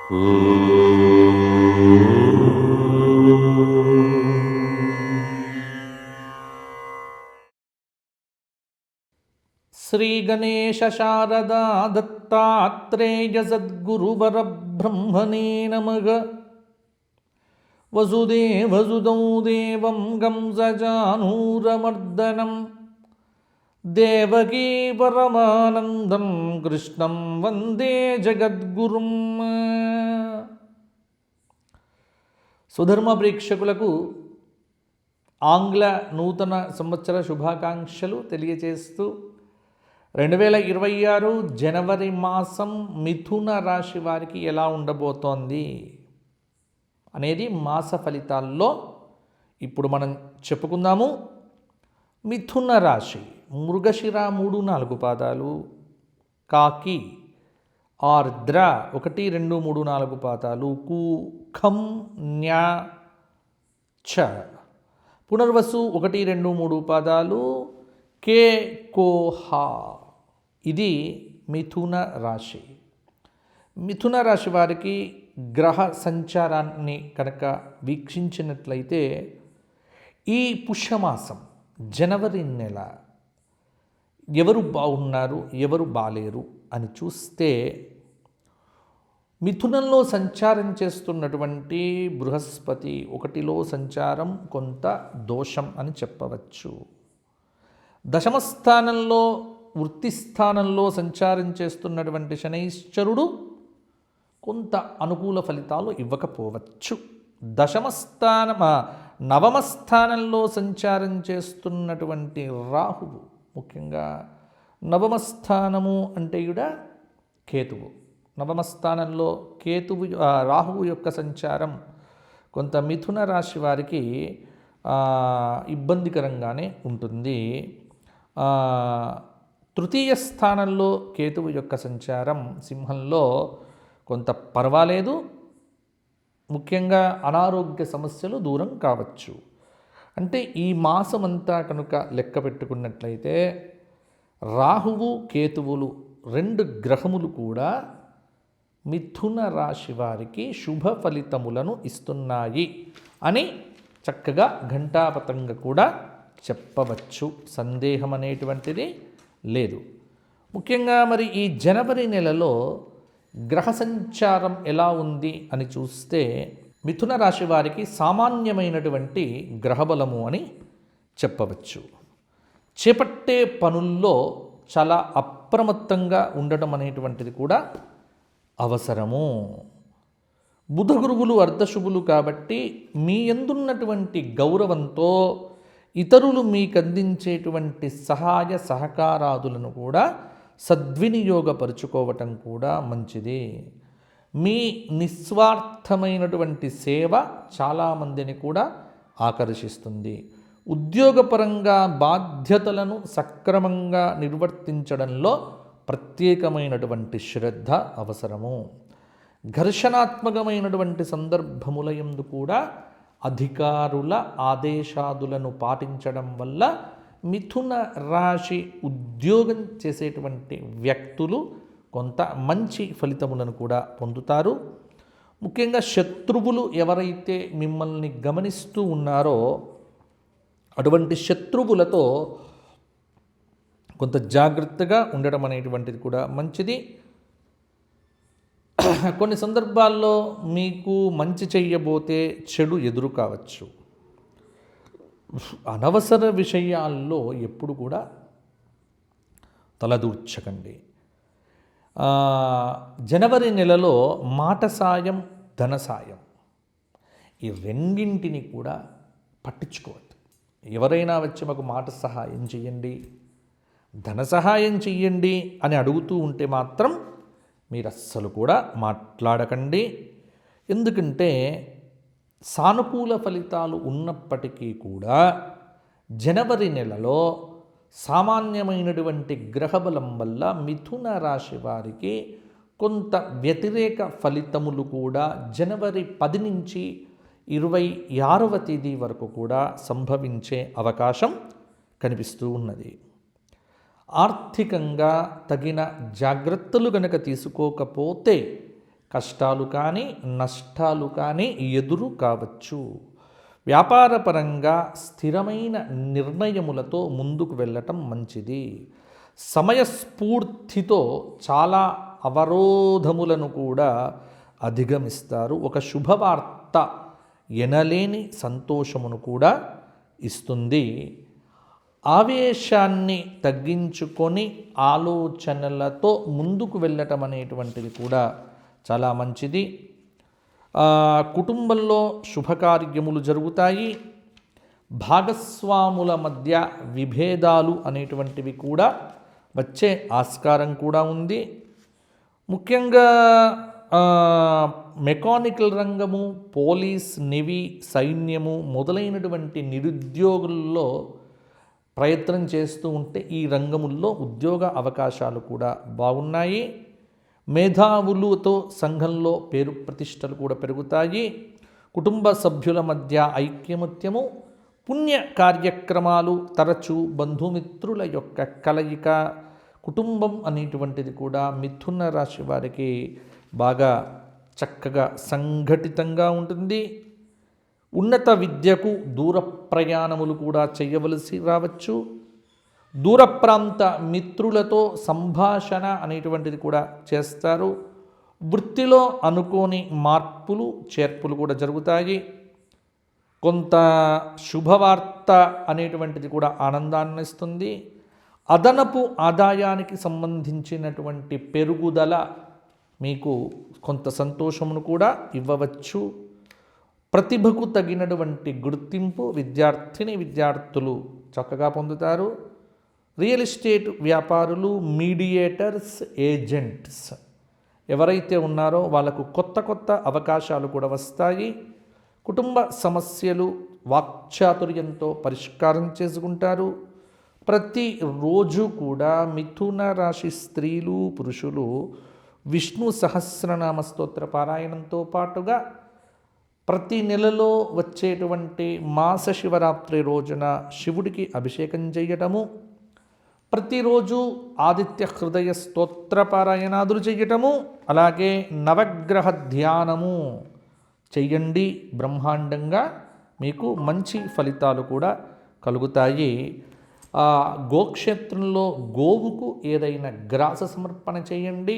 శ్రీ గణేశ శారదా దత్తాత్రేయ సద్గురువర బ్రహ్మణే నమః. వసుదేవసుదౌ దేవం కంసచానూరమర్దనం దేవకీ పరమానందం కృష్ణం వందే జగద్గురుం. సుధర్మ ప్రేక్షకులకు ఆంగ్ల నూతన సంవత్సర శుభాకాంక్షలు తెలియజేస్తూ 2026 జనవరి మాసం మిథున రాశి వారికి ఎలా ఉండబోతోంది అనేది మాస ఫలితాల్లో ఇప్పుడు మనం చెప్పుకుందాము. మిథున రాశి మృగశిర 3-4 పాదాలు, కాకి ఆర్ద్ర 1-2-3-4 పాదాలు, కు ఖం న్యా ఛ పునర్వసు 1-2-3 పాదాలు, కే కోహ. ఇది మిథున రాశి. మిథున రాశి వారికి గ్రహ సంచారాన్ని కనుక వీక్షించినట్లయితే ఈ పుష్యమాసం జనవరి నెల ఎవరు బాగున్నారు ఎవరు బాలేరు అని చూస్తే మిథునంలో సంచారం చేస్తున్నటువంటి బృహస్పతి 1లో సంచారం కొంత దోషం అని చెప్పవచ్చు. దశమ స్థానంలో వృత్తి స్థానంలో సంచారం చేస్తున్నటువంటి శనైశ్చరుడు కొంత అనుకూల ఫలితాలు ఇవ్వకపోవచ్చు. నవమ స్థానంలో సంచారం చేస్తున్నటువంటి రాహువు, ముఖ్యంగా నవమ స్థానము అంటే కూడా కేతువు, నవమ స్థానంలో రాహువు యొక్క సంచారం కొంత మిథున రాశి వారికి ఇబ్బందికరంగానే ఉంటుంది. తృతీయ స్థానంలో కేతువు యొక్క సంచారం సింహంలో కొంత పర్వాలేదు, ముఖ్యంగా అనారోగ్య సమస్యలు దూరం కావచ్చు. అంటే ఈ మాసమంతా కనుక లెక్క పెట్టుకున్నట్లయితే రాహువు కేతువులు 2 గ్రహములు కూడా మిథున రాశి వారికి శుభ ఫలితములను ఇస్తున్నాయి అని చక్కగా ఘంటాపతంగా కూడా చెప్పవచ్చు. సందేహం అనేటువంటిది లేదు. ముఖ్యంగా మరి ఈ జనవరి నెలలో గ్రహ సంచారం ఎలా ఉంది అని చూస్తే మిథున రాశి వారికి సామాన్యమైనటువంటి గ్రహబలము అని చెప్పవచ్చు. చేపట్టే పనుల్లో చాలా అప్రమత్తంగా ఉండటం అనేటువంటిది కూడా అవసరము. బుధ గురువులు అర్ధశుభులు కాబట్టి మీ యందున్నటువంటి గౌరవంతో ఇతరులు మీకు అందించేటువంటి సహాయ సహకారాదులను కూడా సద్వినియోగపరుచుకోవటం కూడా మంచిది. మీ నిస్వార్థమైనటువంటి సేవ చాలామందిని కూడా ఆకర్షిస్తుంది. ఉద్యోగపరంగా బాధ్యతలను సక్రమంగా నిర్వర్తించడంలో ప్రత్యేకమైనటువంటి శ్రద్ధ అవసరము. ఘర్షణాత్మకమైనటువంటి సందర్భముల యందు కూడా అధికారుల ఆదేశాదులను పాటించడం వల్ల మిథున రాశి ఉద్యోగం చేసేటువంటి వ్యక్తులు కొంత మంచి ఫలితములను కూడా పొందుతారు. ముఖ్యంగా శత్రువులు ఎవరైతే మిమ్మల్ని గమనిస్తూ ఉన్నారో అటువంటి శత్రువులతో కొంత జాగ్రత్తగా ఉండడం అనేటువంటిది కూడా మంచిది. కొన్ని సందర్భాల్లో మీకు మంచి చెయ్యబోతే చెడు ఎదురు కావచ్చు. అనవసర విషయాల్లో ఎప్పుడు కూడా తలదూర్చకండి. జనవరి నెలలో మాట సాయం, ధన సాయం ఈ రెండింటిని కూడా పట్టించుకోవద్దు. ఎవరైనా వచ్చి మాకు మాట సహాయం చెయ్యండి, ధన సహాయం చెయ్యండి అని అడుగుతూ ఉంటే మాత్రం మీరు అస్సలు కూడా మాట్లాడకండి. ఎందుకంటే సానుకూల ఫలితాలు ఉన్నప్పటికీ కూడా జనవరి నెలలో సామాన్యమైనటువంటి గ్రహబలం వల్ల మిథున రాశి వారికి కొంత వ్యతిరేక ఫలితములు కూడా జనవరి 10 నుంచి 26వ తేదీ వరకు కూడా సంభవించే అవకాశం కనిపిస్తూ ఉన్నది. ఆర్థికంగా తగిన జాగ్రత్తలు గనక తీసుకోకపోతే కష్టాలు కానీ నష్టాలు కానీ ఎదురు కావచ్చు. వ్యాపారపరంగా స్థిరమైన నిర్ణయములతో ముందుకు వెళ్ళటం మంచిది. సమయస్ఫూర్తితో చాలా అవరోధములను కూడా అధిగమిస్తారు. ఒక శుభవార్త ఎనలేని సంతోషమును కూడా ఇస్తుంది. ఆవేశాన్ని తగ్గించుకొని ఆలోచనలతో ముందుకు వెళ్ళటం అనేటువంటిది కూడా చాలా మంచిది. కుటుంబంలో శుభకార్యములు జరుగుతాయి. భాగస్వాముల మధ్య విభేదాలు అనేటువంటివి కూడా వచ్చే ఆస్కారం కూడా ఉంది. ముఖ్యంగా మెకానికల్ రంగము, పోలీస్, నేవీ, సైన్యము మొదలైనటువంటి నిరుద్యోగుల్లో ప్రయత్నం చేస్తూ ఉంటే ఈ రంగముల్లో ఉద్యోగ అవకాశాలు కూడా బాగున్నాయి. మేధావులతో సంఘంలో పేరు ప్రతిష్టలు కూడా పెరుగుతాయి. కుటుంబ సభ్యుల మధ్య ఐక్యమత్యము, పుణ్య కార్యక్రమాలు, తరచూ బంధుమిత్రుల యొక్క కలయిక, కుటుంబం అనేటువంటిది కూడా మిథున రాశి వారికి బాగా చక్కగా సంఘటితంగా ఉంటుంది. ఉన్నత విద్యకు దూర ప్రయాణములు కూడా చేయవలసి రావచ్చు. దూర ప్రాంత మిత్రులతో సంభాషణ అనేటువంటిది కూడా చేస్తారు. వృత్తిలో అనుకోని మార్పులు చేర్పులు కూడా జరుగుతాయి. కొంత శుభవార్త అనేటువంటిది కూడా ఆనందాన్ని ఇస్తుంది. అదనపు ఆదాయానికి సంబంధించినటువంటి పెరుగుదల మీకు కొంత సంతోషమును కూడా ఇవ్వవచ్చు. ప్రతిభకు తగినటువంటి గుర్తింపు విద్యార్థులు చక్కగా పొందుతారు. రియల్ ఎస్టేట్ వ్యాపారులు, మీడియేటర్స్, ఏజెంట్స్ ఎవరైతే ఉన్నారో వాళ్ళకు కొత్త అవకాశాలు కూడా వస్తాయి. కుటుంబ సమస్యలు వాక్చాతుర్యంతో పరిష్కారం చేసుకుంటారు. ప్రతిరోజు కూడా మిథున రాశి స్త్రీలు, పురుషులు విష్ణు సహస్రనామ స్తోత్ర పారాయణంతో పాటుగా ప్రతి నెలలో వచ్చేటువంటి మాస శివరాత్రి రోజున శివుడికి అభిషేకం చేయటము, ప్రతిరోజు ఆదిత్య హృదయ స్తోత్ర పారాయణాదులు చేయటము, అలాగే నవగ్రహ ధ్యానము చెయ్యండి. బ్రహ్మాండంగా మీకు మంచి ఫలితాలు కూడా కలుగుతాయి. గోక్షేత్రంలో గోవుకు ఏదైనా గ్రాస సమర్పణ చేయండి,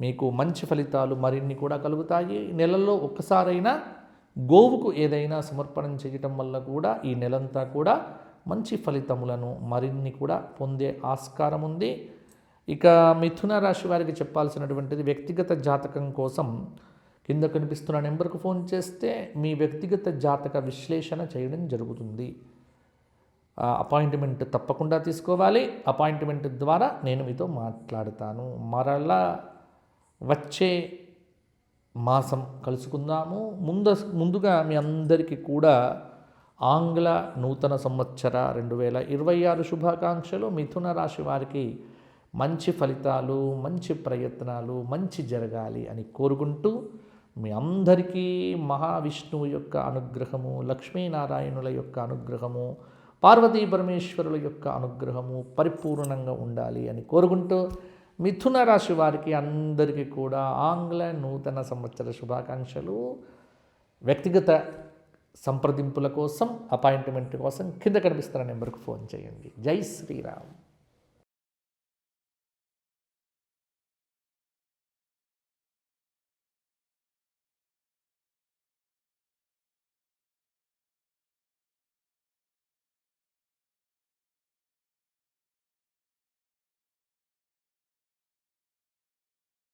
మీకు మంచి ఫలితాలు మరిన్ని కూడా కలుగుతాయి. నెలలో ఒక్కసారైనా గోవుకు ఏదైనా సమర్పణం చేయటం వల్ల కూడా ఈ నెలంతా కూడా మంచి ఫలితములను మరిన్ని కూడా పొందే ఆస్కారం ఉంది. ఇక మిథున రాశి వారికి చెప్పాల్సినటువంటిది వ్యక్తిగత జాతకం కోసం కింద కనిపిస్తున్న నెంబర్కు ఫోన్ చేస్తే మీ వ్యక్తిగత జాతక విశ్లేషణ చేయడం జరుగుతుంది. అపాయింట్మెంట్ తప్పకుండా తీసుకోవాలి. అపాయింట్మెంట్ ద్వారా నేను మీతో మాట్లాడతాను. మరలా వచ్చే మాసం కలుసుకుందాము. ముందుగా మీ అందరికీ కూడా ఆంగ్ల నూతన సంవత్సర 2026 శుభాకాంక్షలు. మిథున రాశి వారికి మంచి ఫలితాలు, మంచి ప్రయత్నాలు, మంచి జరగాలి అని కోరుకుంటూ మీ అందరికీ మహావిష్ణువు యొక్క అనుగ్రహము, లక్ష్మీనారాయణుల యొక్క అనుగ్రహము, పార్వతీ పరమేశ్వరుల యొక్క అనుగ్రహము పరిపూర్ణంగా ఉండాలి అని కోరుకుంటూ మిథున రాశి వారికి అందరికీ కూడా ఆంగ్ల నూతన సంవత్సర శుభాకాంక్షలు. వ్యక్తిగత సంప్రదింపుల కోసం, అపాయింట్మెంట్ కోసం కింద కనిపిస్తున్న నెంబర్కు ఫోన్ చేయండి. జై శ్రీరామ్.